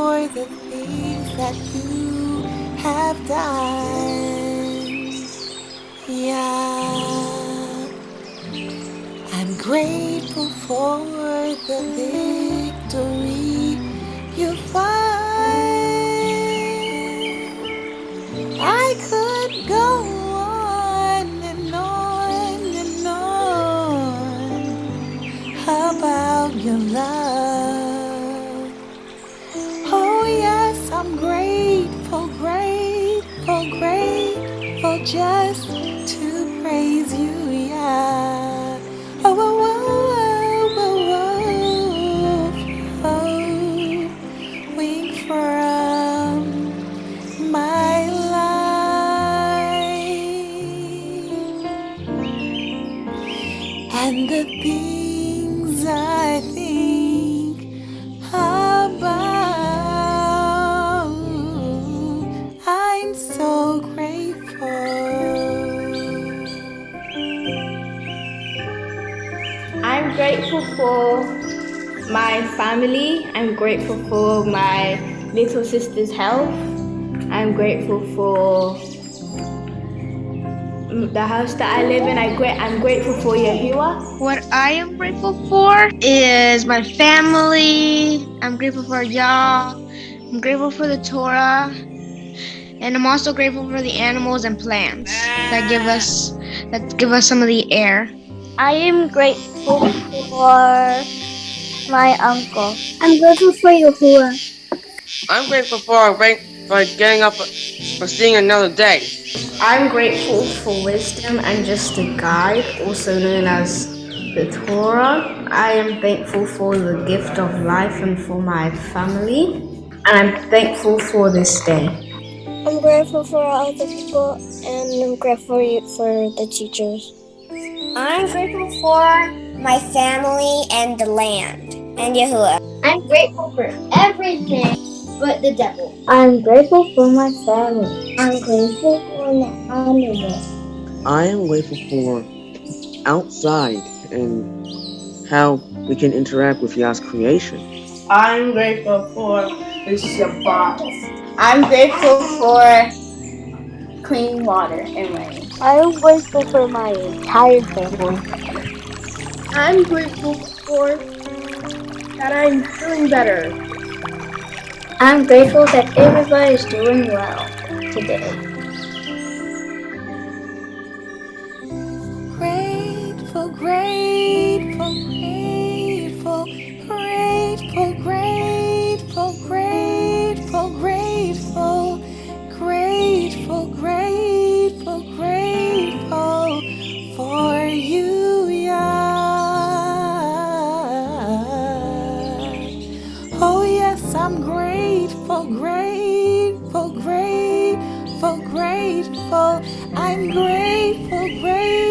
for the things that you have done. Yeah, I'm grateful for the victory you find. I could go on and on and on about your love. Oh yes, I'm grateful, grateful, grateful just to praise you, yeah. Oh, oh, oh, oh, oh, oh, flowing from my life. And the things I think about, I'm so grateful. I'm grateful for my family. I'm grateful for my little sister's health. I'm grateful for the house that I live in. I'm grateful for Yahuah. What I am grateful for is my family. I'm grateful for y'all. I'm grateful for the Torah. And I'm also grateful for the animals and plants that give us some of the air. I am grateful for my uncle. I'm grateful for Yahuah. I'm grateful for getting up, for seeing another day. I'm grateful for wisdom and just a guide, also known as the Torah. I am thankful for the gift of life and for my family. And I'm thankful for this day. I'm grateful for all the people, and I'm grateful for the teachers. I'm grateful for my family and the land and Yahuah. I'm grateful for everything but the devil. I'm grateful for my family. I'm grateful for the animals. I am grateful for outside and how we can interact with Yah's creation. I'm grateful for the Shabbats. I'm grateful for clean water and rain. I am grateful for my entire family. I'm grateful for that I'm feeling better. I'm grateful that everybody's doing well today. Grateful, grateful, grateful, grateful, grateful, grateful, grateful, grateful, grateful, grateful for you, Yah. Oh yes, I'm grateful, grateful, grateful, grateful. I'm grateful, grateful.